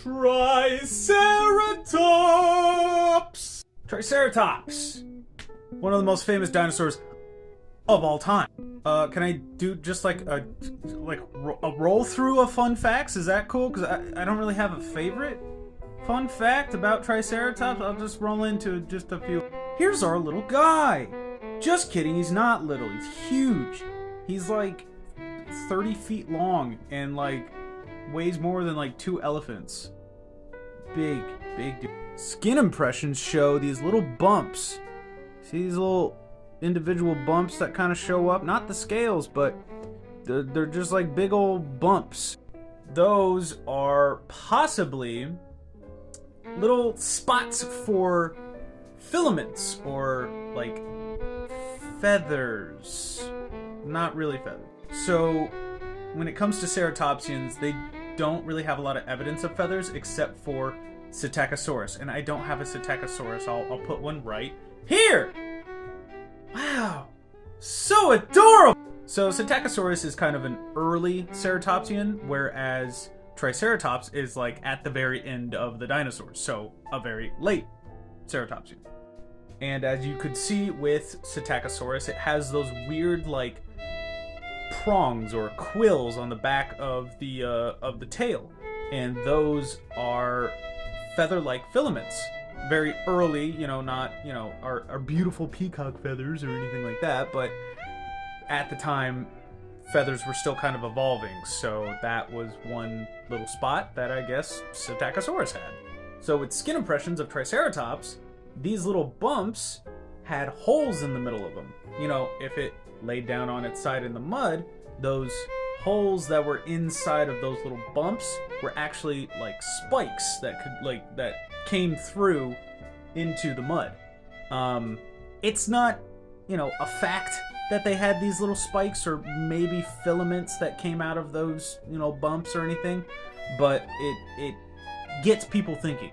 Triceratops! Triceratops! One of the most famous dinosaurs of all time. Can I do just like a roll through of fun facts? Is that cool? Because I don't really have a favorite fun fact about Triceratops. I'll just roll into just a few. Here's our little guy. Just kidding, he's not little. He's huge. He's like 30 feet long and like weighs more than like 2 elephants. Big dude. Skin impressions show these little bumps. See these little individual bumps that kind of show up? Not the scales, but they're just like big old bumps. Those are possibly little spots for filaments or like feathers. Not really feathers. So when it comes to ceratopsians, they don't really have a lot of evidence of feathers except for Psittacosaurus. And I don't have a Psittacosaurus. I'll put one right here. Wow, so adorable. So Psittacosaurus is kind of an early ceratopsian, whereas Triceratops is like at the very end of the dinosaurs, so a very late ceratopsian. And as you could see with Psittacosaurus, it has those weird like prongs or quills on the back of the tail, and those are feather-like filaments. Very early, not our beautiful peacock feathers or anything like that, but at the time feathers were still kind of evolving, so that was one little spot that I guess Psittacosaurus had. So with skin impressions of Triceratops, these little bumps had holes in the middle of them. If it laid down on its side in the mud, those holes that were inside of those little bumps were actually like spikes that came through into the mud. It's not, a fact that they had these little spikes or maybe filaments that came out of those, bumps or anything, but it gets people thinking,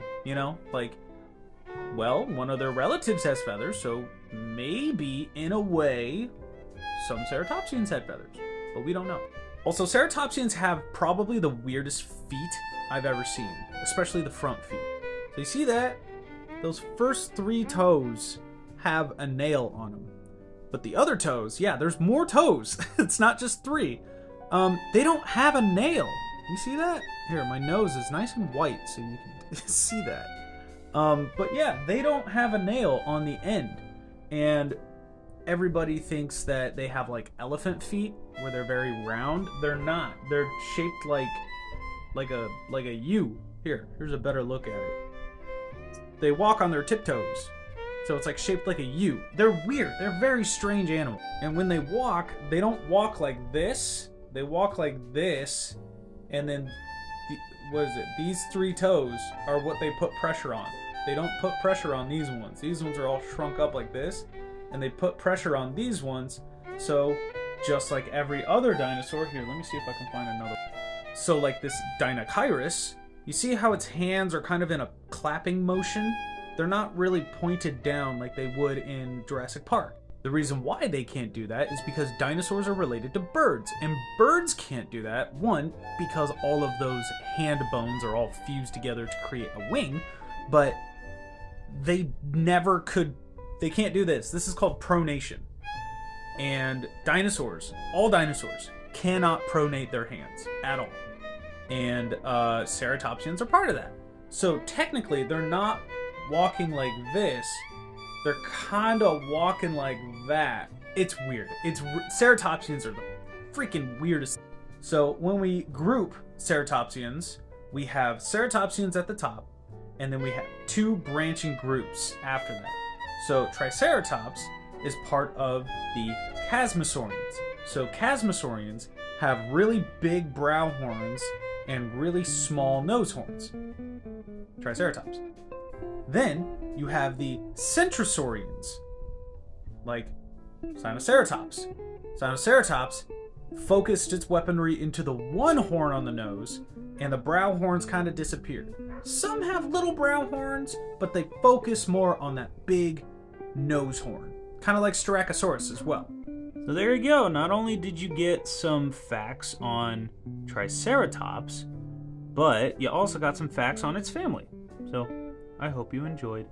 well, one of their relatives has feathers, so maybe in a way some ceratopsians had feathers, but we don't know. Also, ceratopsians have probably the weirdest feet I've ever seen, especially the front feet. So you see that? Those first 3 toes have a nail on them. But the other toes, yeah, there's more toes. It's not just 3. They don't have a nail. You see that? Here, my nose is nice and white, so you can see that. But yeah, they don't have a nail on the end. And everybody thinks that they have like elephant feet, where they're very round. They're not. They're shaped like a U. Here's a better look at it. They walk on their tiptoes, so it's like shaped like a U. They're weird. They're a very strange animal. And when they walk, they don't walk like this. They walk like this, and then these 3 toes are what they put pressure on. They don't put pressure on these ones. These ones are all shrunk up like this, and they put pressure on these ones. So just like every other dinosaur, here, let me see if I can find another. So like this Dinocheirus, you see how its hands are kind of in a clapping motion? They're not really pointed down like they would in Jurassic Park. The reason why they can't do that is because dinosaurs are related to birds, and birds can't do that. One, because all of those hand bones are all fused together to create a wing, but they never could, they can't do this. This is called pronation. And dinosaurs, all dinosaurs, cannot pronate their hands at all. And ceratopsians are part of that. So technically, they're not walking like this. They're kind of walking like that. It's weird. Ceratopsians are the freaking weirdest. So when we group ceratopsians, we have ceratopsians at the top, and then we have 2 branching groups after that. So Triceratops is part of the Chasmosaurians. So Chasmosaurians have really big brow horns and really small nose horns. Triceratops. Then you have the Centrosaurians, like Sinoceratops. Sinoceratops focused its weaponry into the one horn on the nose, and the brow horns kind of disappeared. Some have little brow horns, but they focus more on that big nose horn, kind of like Styracosaurus as well. So there you go. Not only did you get some facts on Triceratops, but you also got some facts on its family. So I hope you enjoyed.